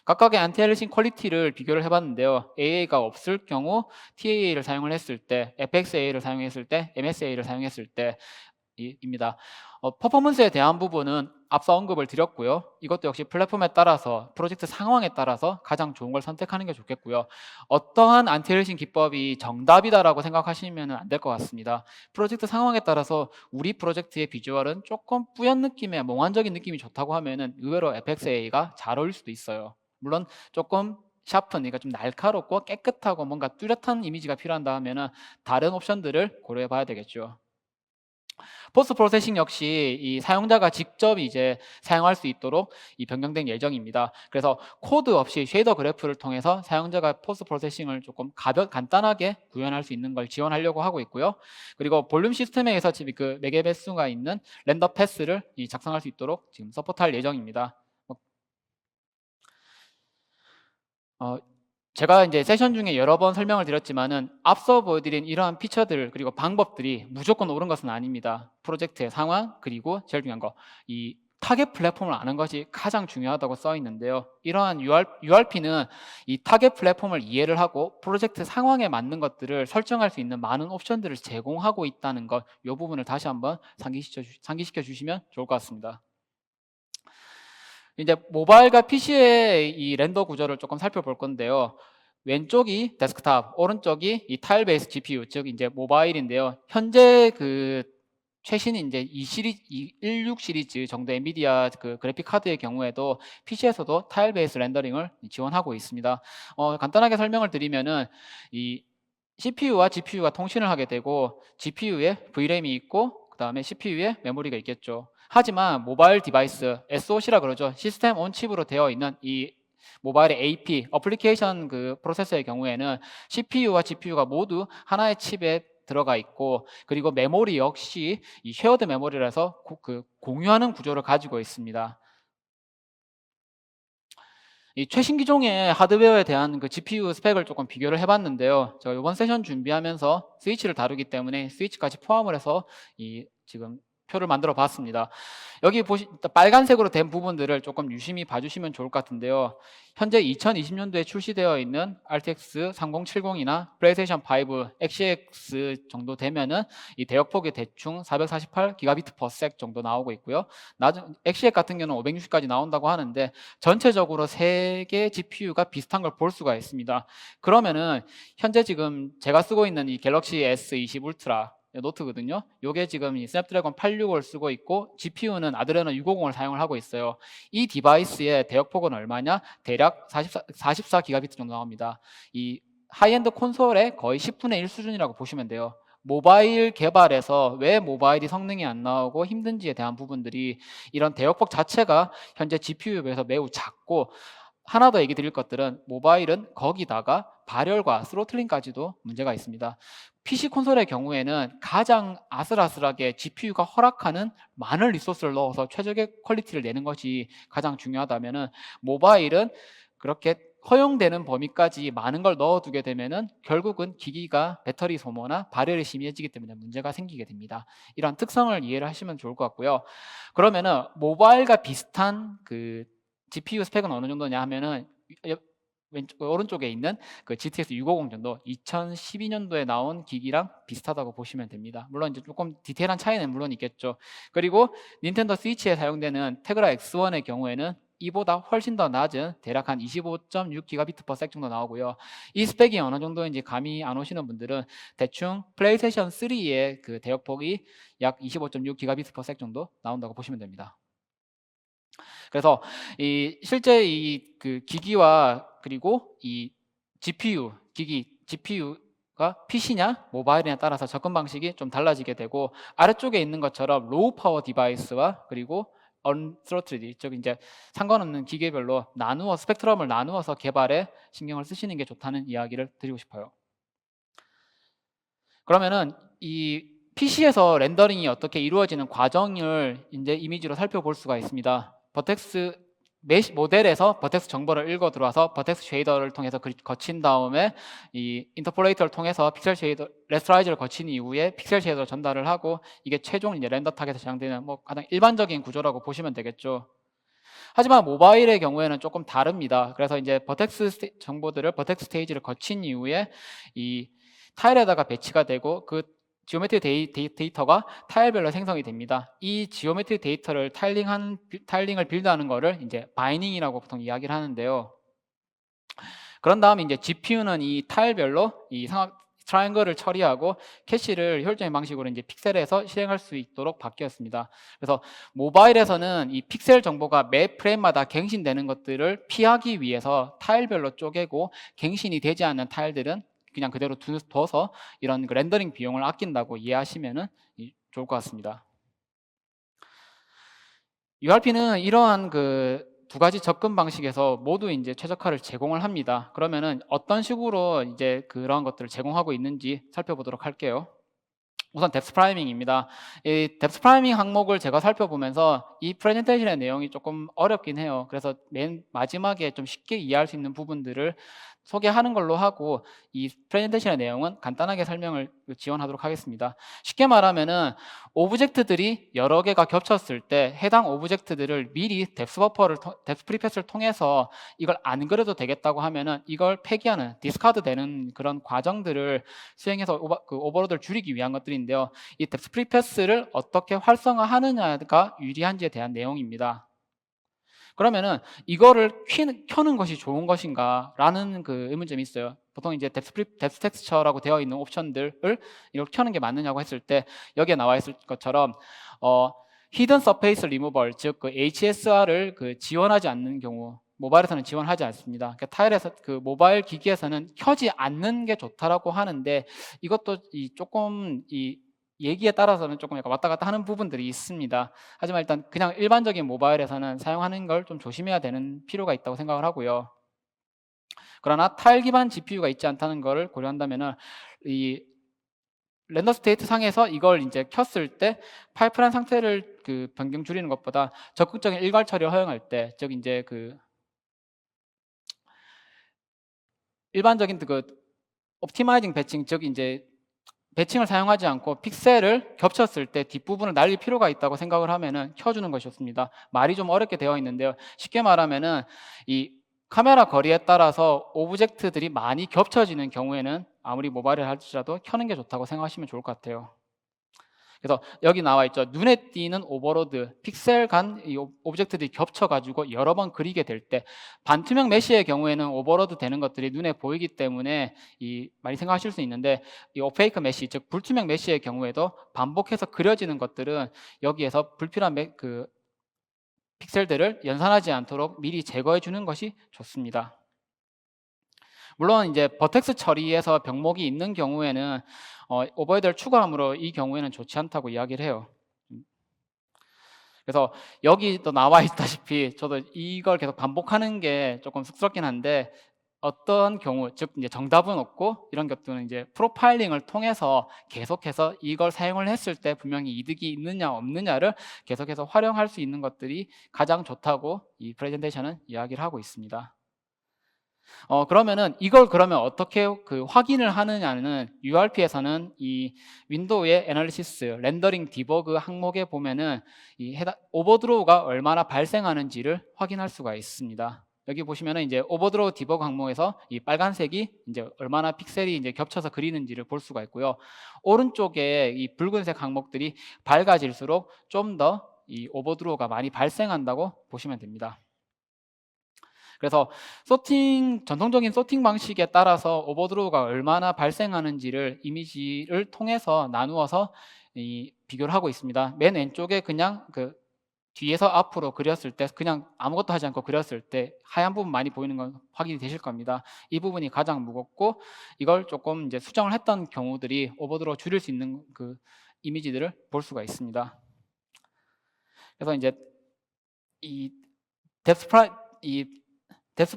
A: 각각의 안티엘리싱 퀄리티를 비교를 해봤는데요. AA가 없을 경우 TAA를 사용을 했을 때, FXAA를 사용했을 때, MSAA를 사용했을 때 입니다. 퍼포먼스에 대한 부분은 앞서 언급을 드렸고요. 이것도 역시 플랫폼에 따라서 프로젝트 상황에 따라서 가장 좋은 걸 선택하는 게 좋겠고요. 어떠한 안티엘리싱 기법이 정답이다라고 생각하시면 안 될 것 같습니다. 프로젝트 상황에 따라서 우리 프로젝트의 비주얼은 조금 뿌연 느낌의 몽환적인 느낌이 좋다고 하면은 의외로 FXAA가 잘 어울릴 수도 있어요. 물론 조금 샤픈, 그러니까 좀 날카롭고 깨끗하고 뭔가 뚜렷한 이미지가 필요한다 하면은 다른 옵션들을 고려해 봐야 되겠죠. 포스트 프로세싱 역시 이 사용자가 직접 이제 사용할 수 있도록 이 변경된 예정입니다. 그래서 코드 없이 쉐이더 그래프를 통해서 사용자가 포스트 프로세싱을 조금 간단하게 구현할 수 있는 걸 지원하려고 하고 있고요. 그리고 볼륨 시스템에서 지금 그 메가베스가 있는 렌더 패스를 작성할 수 있도록 지금 서포트할 예정입니다. 어, 제가 이제 세션 중에 여러 번 설명을 드렸지만은 앞서 보여드린 이러한 피처들 그리고 방법들이 무조건 옳은 것은 아닙니다. 프로젝트의 상황 그리고 제일 중요한 거, 이 타겟 플랫폼을 아는 것이 가장 중요하다고 써 있는데요. 이러한 URP는 이 타겟 플랫폼을 이해를 하고 프로젝트 상황에 맞는 것들을 설정할 수 있는 많은 옵션들을 제공하고 있다는 것, 이 부분을 다시 한번 상기시켜 주시면 좋을 것 같습니다. 이제 모바일과 PC의 이 렌더 구조를 조금 살펴볼 건데요. 왼쪽이 데스크탑, 오른쪽이 이 타일 베이스 GPU, 즉 이제 모바일인데요. 현재 그 최신인 이제 16 시리즈 정도 엔비디아 그 그래픽 카드의 경우에도 PC에서도 타일 베이스 렌더링을 지원하고 있습니다. 간단하게 설명을 드리면은 이 CPU와 GPU가 통신을 하게 되고 GPU에 VRAM이 있고 그 다음에 CPU에 메모리가 있겠죠. 하지만 모바일 디바이스, SoC라 그러죠. 시스템 온 칩으로 되어 있는 이 모바일의 AP, 어플리케이션 그 프로세서의 경우에는 CPU와 GPU가 모두 하나의 칩에 들어가 있고, 그리고 메모리 역시 이 쉐어드 메모리라서 공유하는 구조를 가지고 있습니다. 이 최신 기종의 하드웨어에 대한 그 GPU 스펙을 조금 비교를 해봤는데요. 제가 이번 세션 준비하면서 스위치를 다루기 때문에 스위치까지 포함을 해서 이 지금 표를 만들어 봤습니다. 여기 빨간색으로 된 부분들을 조금 유심히 봐주시면 좋을 것 같은데요. 현재 2020년도에 출시되어 있는 RTX 3070이나 플레이스테이션 5 XX 정도 되면은 이 대역폭이 대충 448GB/s 정도 나오고 있고요. XX 같은 경우는 560까지 나온다고 하는데 전체적으로 3개 GPU가 비슷한 걸 볼 수가 있습니다. 그러면은 현재 지금 제가 쓰고 있는 이 갤럭시 S20 울트라 노트거든요. 이게 지금 이 스냅드래곤 865를 쓰고 있고 GPU는 아드레노 650을 사용을 하고 있어요. 이 디바이스의 대역폭은 얼마냐? 대략 44GB 정도 나옵니다. 이 하이엔드 콘솔의 거의 10분의 1 수준이라고 보시면 돼요. 모바일 개발에서 왜 모바일이 성능이 안 나오고 힘든지에 대한 부분들이 이런 대역폭 자체가 현재 GPU에 비해서 매우 작고, 하나 더 얘기 드릴 것들은 모바일은 거기다가 발열과 스로틀링까지도 문제가 있습니다. PC 콘솔의 경우에는 가장 아슬아슬하게 GPU가 허락하는 많은 리소스를 넣어서 최적의 퀄리티를 내는 것이 가장 중요하다면은 모바일은 그렇게 허용되는 범위까지 많은 걸 넣어두게 되면은 결국은 기기가 배터리 소모나 발열이 심해지기 때문에 문제가 생기게 됩니다. 이런 특성을 이해를 하시면 좋을 것 같고요. 그러면은 모바일과 비슷한 그 GPU 스펙은 어느 정도냐 하면은 오른쪽에 있는 그 GTX 650 정도 2012년도에 나온 기기랑 비슷하다고 보시면 됩니다. 물론 이제 조금 디테일한 차이는 물론 있겠죠. 그리고 닌텐도 스위치에 사용되는 테그라 X1의 경우에는 이보다 훨씬 더 낮은 대략 한 25.6GB/s 정도 나오고요. 이 스펙이 어느 정도인지 감이 안 오시는 분들은 대충 플레이스테이션 3의 그 대역폭이 약 25.6GB/s 정도 나온다고 보시면 됩니다. 그래서 실제 이 그 기기와 그리고 이 GPU가 PC냐 모바일이냐에 따라서 접근 방식이 좀 달라지게 되고, 아래쪽에 있는 것처럼 로우 파워 디바이스와 그리고 언스로틀드, 즉 이제 상관없는 기계별로 스펙트럼을 나누어서 개발에 신경을 쓰시는 게 좋다는 이야기를 드리고 싶어요. 그러면은 이 PC에서 렌더링이 어떻게 이루어지는 과정을 이제 이미지로 살펴볼 수가 있습니다. 버텍스 모델에서 버텍스 정보를 읽어 들어와서 버텍스 쉐이더를 통해서 거친 다음에 이 인터폴레이터를 통해서 픽셀 쉐이더 레스터라이즈를 거친 이후에 픽셀 쉐이더를 전달을 하고, 이게 최종 이제 렌더 타겟에 저장되는 가장 일반적인 구조라고 보시면 되겠죠. 하지만 모바일의 경우에는 조금 다릅니다. 그래서 이제 버텍스 정보들을 버텍스 스테이지를 거친 이후에 이 타일에다가 배치가 되고, 그 지오메트리 데이터가 타일별로 생성이 됩니다. 이 지오메트리 데이터를 타일링을 빌드하는 거를 이제 바이닝이라고 보통 이야기를 하는데요. 그런 다음에 이제 GPU는 이 타일별로 트라이앵글을 처리하고 캐시를 효율적인 방식으로 이제 픽셀에서 실행할 수 있도록 바뀌었습니다. 그래서 모바일에서는 이 픽셀 정보가 매 프레임마다 갱신되는 것들을 피하기 위해서 타일별로 쪼개고 갱신이 되지 않는 타일들은 그냥 그대로 둬서 이런 그 렌더링 비용을 아낀다고 이해하시면 좋을 것 같습니다. URP는 이러한 그 두 가지 접근 방식에서 모두 이제 최적화를 제공을 합니다. 그러면은 어떤 식으로 이제 그런 것들을 제공하고 있는지 살펴보도록 할게요. 우선 뎁스 프라이밍입니다. 이 뎁스 프라이밍 항목을 제가 살펴보면서 이 프레젠테이션의 내용이 조금 어렵긴 해요. 그래서 맨 마지막에 좀 쉽게 이해할 수 있는 부분들을 소개하는 걸로 하고 이 프레젠테이션의 내용은 간단하게 설명을 지원하도록 하겠습니다. 쉽게 말하면은 오브젝트들이 여러 개가 겹쳤을 때 해당 오브젝트들을 미리 뎁스 프리패스를 통해서 이걸 안 그려도 되겠다고 하면은 이걸 폐기하는 디스카드 되는 그런 과정들을 수행해서 오버로드를 줄이기 위한 것들인데요. 이 뎁스 프리패스를 어떻게 활성화하느냐가 유리한지에 대한 내용입니다. 그러면은 이거를 켜는 것이 좋은 것인가 라는 그 의문점이 있어요. 보통 이제 뎁스 텍스처라고 되어 있는 옵션들을 이걸 켜는 게 맞느냐고 했을 때 여기에 나와 있을 것처럼 히든 서페이스 리무벌 즉 그 HSR을 그 지원하지 않는 경우 모바일에서는 지원하지 않습니다. 그러니까 타일에서 그 모바일 기기에서는 켜지 않는 게 좋다라고 하는데 이것도 조금 얘기에 따라서는 조금 약간 왔다 갔다 하는 부분들이 있습니다. 하지만 일단 그냥 일반적인 모바일에서는 사용하는 걸 좀 조심해야 되는 필요가 있다고 생각을 하고요. 그러나 타일 기반 GPU가 있지 않다는 것을 고려한다면은 이 렌더 스테이트 상에서 이걸 이제 켰을 때 파이프라인 상태를 그 변경 줄이는 것보다 적극적인 일괄 처리를 허용할 때, 즉 이제 그 일반적인 그 옵티마이징 배칭, 즉 이제 배칭을 사용하지 않고 픽셀을 겹쳤을 때 뒷부분을 날릴 필요가 있다고 생각을 하면은 켜주는 것이었습니다. 말이 좀 어렵게 되어 있는데요. 쉽게 말하면은 이 카메라 거리에 따라서 오브젝트들이 많이 겹쳐지는 경우에는 아무리 모바일을 할지라도 켜는 게 좋다고 생각하시면 좋을 것 같아요. 그래서 여기 나와 있죠. 눈에 띄는 오버로드, 픽셀 간 이 오브젝트들이 겹쳐가지고 여러 번 그리게 될 때 반투명 메쉬의 경우에는 오버로드 되는 것들이 눈에 보이기 때문에 많이 생각하실 수 있는데 이 오페이크 메쉬, 즉 불투명 메쉬의 경우에도 반복해서 그려지는 것들은 여기에서 불필요한 그 픽셀들을 연산하지 않도록 미리 제거해 주는 것이 좋습니다. 물론 이제 버텍스 처리에서 병목이 있는 경우에는 오버헤드를 추가함으로 이 경우에는 좋지 않다고 이야기를 해요. 그래서 여기 또 나와 있다시피 저도 이걸 계속 반복하는 게 조금 쑥스럽긴 한데 어떤 경우, 즉 이제 정답은 없고 이런 것들은 이제 프로파일링을 통해서 계속해서 이걸 사용을 했을 때 분명히 이득이 있느냐 없느냐를 계속해서 활용할 수 있는 것들이 가장 좋다고 이 프레젠테이션은 이야기를 하고 있습니다. 그러면은 이걸 그러면 어떻게 그 확인을 하느냐는 URP에서는 이 윈도우의 애널리시스, 렌더링 디버그 항목에 보면은 이 오버드로우가 얼마나 발생하는지를 확인할 수가 있습니다. 여기 보시면은 이제 오버드로우 디버그 항목에서 이 빨간색이 이제 얼마나 픽셀이 이제 겹쳐서 그리는지를 볼 수가 있고요. 오른쪽에 이 붉은색 항목들이 밝아질수록 좀 더 이 오버드로우가 많이 발생한다고 보시면 됩니다. 그래서 전통적인 소팅 방식에 따라서 오버드로우가 얼마나 발생하는지를 이미지를 통해서 나누어서 비교를 하고 있습니다. 맨 왼쪽에 그냥 그 뒤에서 앞으로 그렸을 때 그냥 아무것도 하지 않고 그렸을 때 하얀 부분 많이 보이는 건 확인이 되실 겁니다. 이 부분이 가장 무겁고 이걸 조금 이제 수정을 했던 경우들이 오버드로우 줄일 수 있는 그 이미지들을 볼 수가 있습니다. 그래서 이제 이 뎁스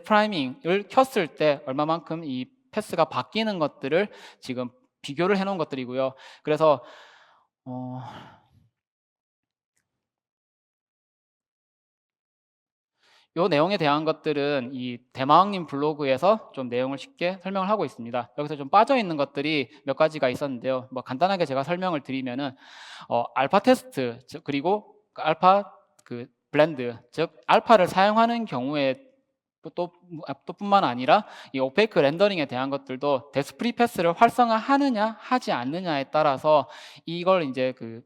A: 프라이밍을 켰을 때 얼마만큼 이 패스가 바뀌는 것들을 지금 비교를 해놓은 것들이고요. 그래서 이 내용에 대한 것들은 이 대마왕님 블로그에서 좀 내용을 쉽게 설명을 하고 있습니다. 여기서 좀 빠져 있는 것들이 몇 가지가 있었는데요. 뭐 간단하게 제가 설명을 드리면은 알파 테스트, 그리고 알파 그 블렌드, 즉 알파를 사용하는 경우에 또 뿐만 아니라 이 오페이크 렌더링에 대한 것들도 뎁스 프리패스를 활성화하느냐 하지 않느냐에 따라서 이걸 이제 그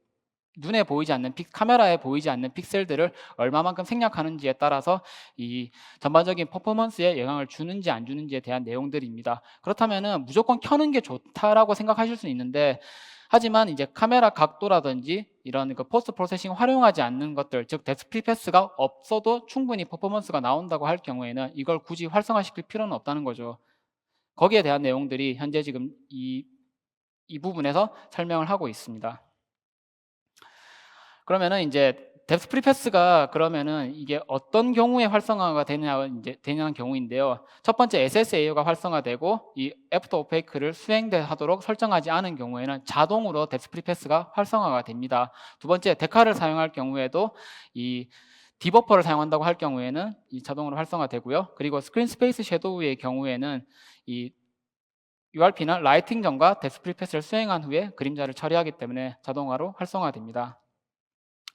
A: 눈에 보이지 않는 카메라에 보이지 않는 픽셀들을 얼마만큼 생략하는지에 따라서 이 전반적인 퍼포먼스에 영향을 주는지 안 주는지에 대한 내용들입니다. 그렇다면은 무조건 켜는 게 좋다라고 생각하실 수 있는데, 하지만 이제 카메라 각도라든지 이런 그 포스트 프로세싱 활용하지 않는 것들, 즉 데스크립 패스가 없어도 충분히 퍼포먼스가 나온다고 할 경우에는 이걸 굳이 활성화시킬 필요는 없다는 거죠. 거기에 대한 내용들이 현재 지금 이 부분에서 설명을 하고 있습니다. 그러면은 이제 뎁스 프리패스가 그러면은 이게 어떤 경우에 활성화가 되냐는 경우인데요. 첫 번째 SSAO가 활성화되고 이 애프터 오페이크를 수행하도록 설정하지 않은 경우에는 자동으로 뎁스 프리패스가 활성화가 됩니다. 두 번째 데카를 사용할 경우에도 이 디버퍼를 사용한다고 할 경우에는 이 자동으로 활성화되고요. 그리고 스크린 스페이스 섀도우의 경우에는 이 URP나 라이팅 전과 뎁스 프리패스를 수행한 후에 그림자를 처리하기 때문에 자동화로 활성화됩니다.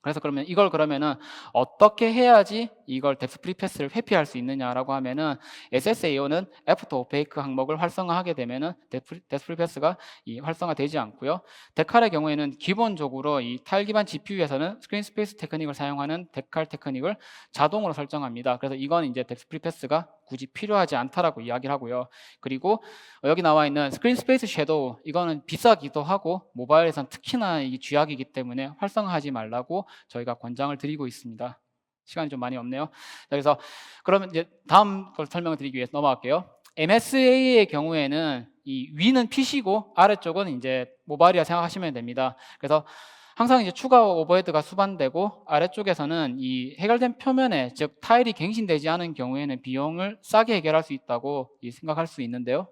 A: 그래서 그러면 이걸 그러면은 어떻게 해야지 이걸 뎁스 프리패스를 회피할 수 있느냐라고 하면은 SSAO는 애프터 오페이크 항목을 활성화하게 되면은 뎁스 프리패스가 활성화되지 않고요. 데칼의 경우에는 기본적으로 이 타일 기반 GPU에서는 스크린 스페이스 테크닉을 사용하는 데칼 테크닉을 자동으로 설정합니다. 그래서 이건 이제 뎁스 프리패스가 굳이 필요하지 않다라고 이야기를 하고요. 그리고 여기 나와 있는 스크린 스페이스 섀도우, 이거는 비싸기도 하고 모바일에선 특히나 이 쥐약이기 때문에 활성화하지 말라고 저희가 권장을 드리고 있습니다. 시간이 좀 많이 없네요. 그래서 그러면 이제 다음 걸 설명을 드리기 위해서 넘어갈게요. MSA의 경우에는 이 위는 PC고 아래쪽은 이제 모바일이라 생각하시면 됩니다. 그래서 항상 이제 추가 오버헤드가 수반되고 아래쪽에서는 이 해결된 표면에, 즉 타일이 갱신되지 않은 경우에는 비용을 싸게 해결할 수 있다고 생각할 수 있는데요.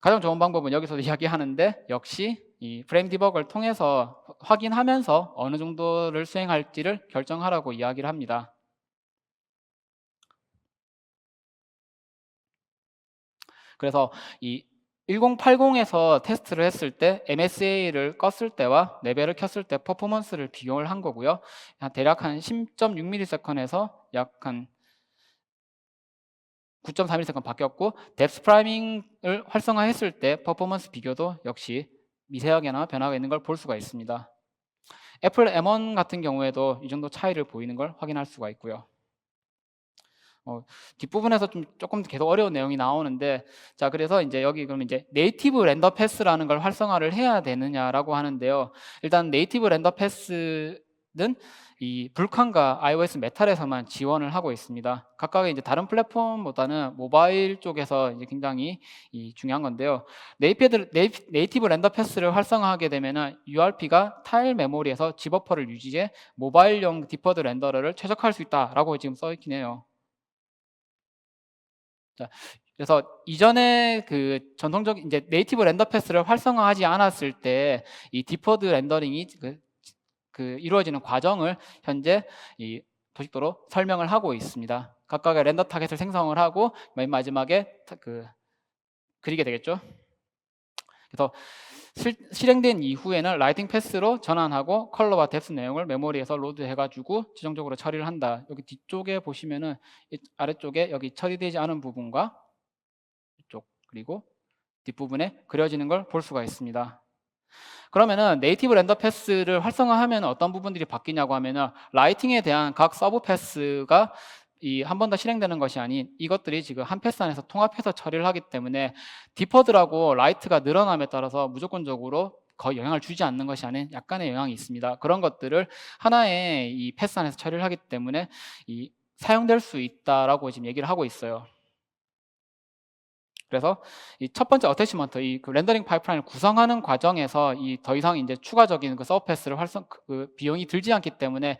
A: 가장 좋은 방법은 여기서도 이야기하는데 역시 이 프레임 디버그를 통해서 확인하면서 어느 정도를 수행할지를 결정하라고 이야기를 합니다. 그래서 이 1080에서 테스트를 했을 때 MSA를 껐을 때와 레벨을 켰을 때 퍼포먼스를 비교를 한 거고요. 대략 한 10.6ms에서 약 한 9.3ms 바뀌었고, 뎁스 프라이밍을 활성화했을 때 퍼포먼스 비교도 역시 미세하게나 변화가 있는 걸 볼 수가 있습니다. 애플 M1 같은 경우에도 이 정도 차이를 보이는 걸 확인할 수가 있고요. 뒷부분에서 조금 계속 어려운 내용이 나오는데, 자, 그래서 이제 여기 그러면 이제 네이티브 렌더 패스라는 걸 활성화를 해야 되느냐라고 하는데요. 일단 네이티브 렌더 패스는 이 불칸과 iOS 메탈에서만 지원을 하고 있습니다. 각각의 이제 다른 플랫폼보다는 모바일 쪽에서 이제 굉장히 중요한 건데요. 네이티브 렌더 패스를 활성화하게 되면은 URP가 타일 메모리에서 지버퍼를 유지해 모바일용 디퍼드 렌더러를 최적화할 수 있다라고 지금 써 있긴 해요. 자, 그래서 이전에 그 전통적인 이제 네이티브 렌더 패스를 활성화하지 않았을 때 이 디퍼드 렌더링이 이루어지는 과정을 현재 이 도식도로 설명을 하고 있습니다. 각각의 렌더 타겟을 생성을 하고 맨 마지막에 그리게 되겠죠. 그래서 실행된 이후에는 라이팅 패스로 전환하고 컬러와 뎁스 내용을 메모리에서 로드해가지고 지정적으로 처리를 한다. 여기 뒤쪽에 보시면은 아래쪽에 여기 처리되지 않은 부분과 이쪽 그리고 뒷부분에 그려지는 걸 볼 수가 있습니다. 그러면은 네이티브 렌더 패스를 활성화하면 어떤 부분들이 바뀌냐고 하면은 라이팅에 대한 각 서브 패스가 한 번 더 실행되는 것이 아닌 이것들이 지금 한 패스 안에서 통합해서 처리를 하기 때문에 디퍼드라고 라이트가 늘어남에 따라서 무조건적으로 거의 영향을 주지 않는 것이 아닌 약간의 영향이 있습니다. 그런 것들을 하나의 이 패스 안에서 처리를 하기 때문에 사용될 수 있다라고 지금 얘기를 하고 있어요. 그래서 이 첫 번째 어태치먼트, 그 렌더링 파이프라인을 구성하는 과정에서 더 이상 이제 추가적인 그 서페스를 비용이 들지 않기 때문에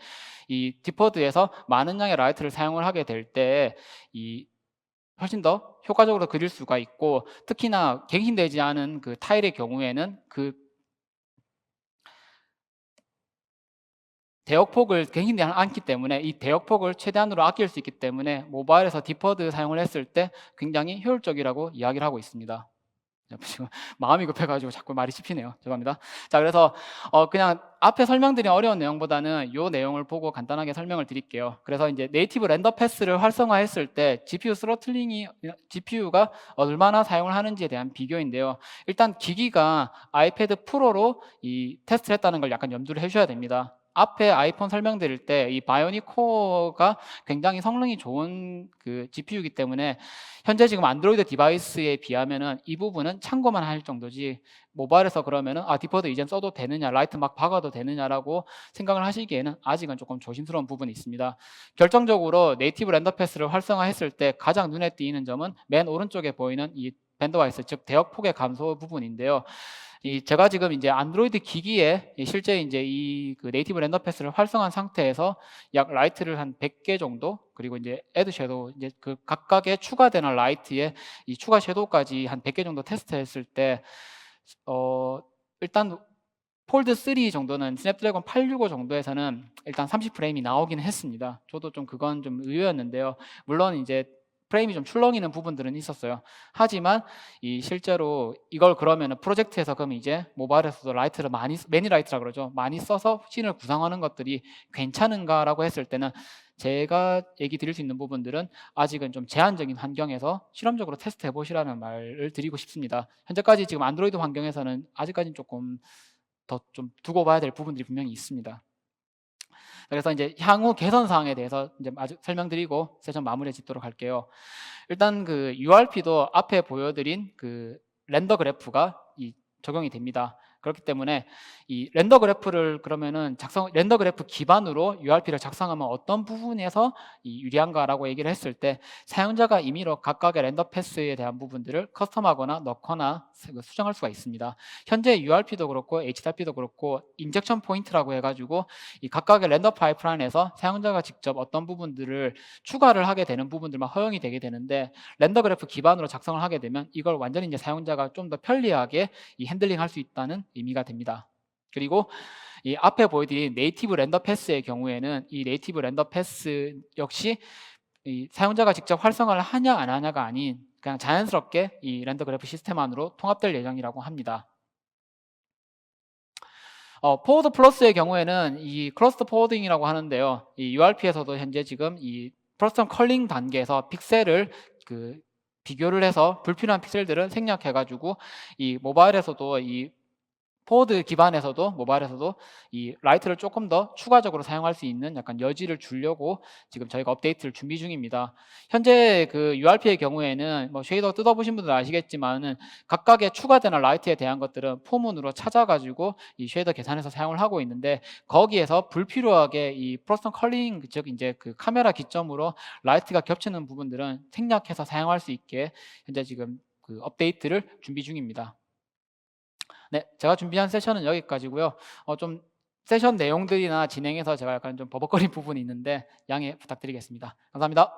A: 이 디퍼드에서 많은 양의 라이트를 사용을 하게 될 때 훨씬 더 효과적으로 그릴 수가 있고, 특히나 갱신되지 않은 그 타일의 경우에는 그 대역폭을 갱신되지 않기 때문에 이 대역폭을 최대한으로 아낄 수 있기 때문에 모바일에서 디퍼드 사용을 했을 때 굉장히 효율적이라고 이야기를 하고 있습니다. 지금 마음이 급해가지고 자꾸 말이 씹히네요. 죄송합니다. 자, 그래서 그냥 앞에 설명드린 어려운 내용보다는 이 내용을 보고 간단하게 설명을 드릴게요. 그래서 이제 네이티브 렌더 패스를 활성화했을 때 GPU가 얼마나 사용을 하는지에 대한 비교인데요. 일단 기기가 아이패드 프로로 이 테스트를 했다는 걸 약간 염두를 해주셔야 됩니다. 앞에 아이폰 설명드릴 때 이 바이오닉 코어가 굉장히 성능이 좋은 그 GPU이기 때문에 현재 지금 안드로이드 디바이스에 비하면은 이 부분은 참고만 할 정도지, 모바일에서 그러면은 디퍼드 이젠 써도 되느냐, 라이트 막 박아도 되느냐라고 생각을 하시기에는 아직은 조금 조심스러운 부분이 있습니다. 결정적으로 네이티브 렌더 패스를 활성화했을 때 가장 눈에 띄는 점은 맨 오른쪽에 보이는 이 밴드와이스, 즉 대역폭의 감소 부분인데요. 제가 지금 이제 안드로이드 기기에 실제 이제 그 네이티브 렌더 패스를 활성화한 상태에서 약 라이트를 한 100개 정도, 그리고 이제 애드 섀도우, 이제 그 각각의 추가되는 라이트에 이 추가 섀도우까지 한 100개 정도 테스트했을 때 일단 폴드 3 정도는 스냅드래곤 865 정도에서는 일단 30프레임이 나오긴 했습니다. 저도 좀 그건 좀 의외였는데요. 물론 이제 프레임이 좀 출렁이는 부분들은 있었어요. 하지만 실제로 이걸 그러면 프로젝트에서 그럼 이제 모바일에서도 라이트를 매니 라이트라 그러죠. 많이 써서 씬을 구성하는 것들이 괜찮은가라고 했을 때는 제가 얘기 드릴 수 있는 부분들은 아직은 좀 제한적인 환경에서 실험적으로 테스트해 보시라는 말을 드리고 싶습니다. 현재까지 지금 안드로이드 환경에서는 아직까지는 조금 더 좀 두고 봐야 될 부분들이 분명히 있습니다. 그래서 이제 향후 개선 사항에 대해서 이제 아주 설명드리고 세션 마무리에 짓도록 할게요. 일단 그 URP도 앞에 보여드린 그 렌더 그래프가 적용이 됩니다. 그렇기 때문에 이 렌더 그래프를 그러면은 렌더 그래프 기반으로 URP를 작성하면 어떤 부분에서 유리한가라고 얘기를 했을 때, 사용자가 임의로 각각의 렌더 패스에 대한 부분들을 커스텀하거나 넣거나 수정할 수가 있습니다. 현재 URP도 그렇고 HRP도 그렇고 인젝션 포인트라고 해가지고 이 각각의 렌더 파이프라인에서 사용자가 직접 어떤 부분들을 추가를 하게 되는 부분들만 허용이 되게 되는데, 렌더 그래프 기반으로 작성을 하게 되면 이걸 완전히 이제 사용자가 좀 더 편리하게 행들링 할 수 있다는 의미가 됩니다. 그리고 이 앞에 보여드린 네이티브 렌더 패스의 경우에는 이 네이티브 렌더 패스 역시 이 사용자가 직접 활성화를 하냐 안 하냐가 아닌 그냥 자연스럽게 이 렌더 그래프 시스템 안으로 통합될 예정이라고 합니다. 포워드 플러스의 경우에는 이 클러스터 포워딩이라고 하는데요. 이 URP에서도 현재 지금 이 프로스텀 컬링 단계에서 픽셀을 비교를 해서 불필요한 픽셀들은 생략해가지고 이 모바일에서도 이 포워드 기반에서도 모바일에서도 이 라이트를 조금 더 추가적으로 사용할 수 있는 약간 여지를 주려고 지금 저희가 업데이트를 준비 중입니다. 현재 그 URP의 경우에는 뭐 쉐이더 뜯어보신 분들 아시겠지만은 각각의 추가되는 라이트에 대한 것들은 포문으로 찾아가지고 이 쉐이더 계산해서 사용을 하고 있는데, 거기에서 불필요하게 이 프로스텀 컬링, 즉 이제 그 카메라 기점으로 라이트가 겹치는 부분들은 생략해서 사용할 수 있게 현재 지금 그 업데이트를 준비 중입니다. 네, 제가 준비한 세션은 여기까지고요. 좀 세션 내용들이나 진행에서 제가 약간 좀 버벅거린 부분이 있는데 양해 부탁드리겠습니다. 감사합니다.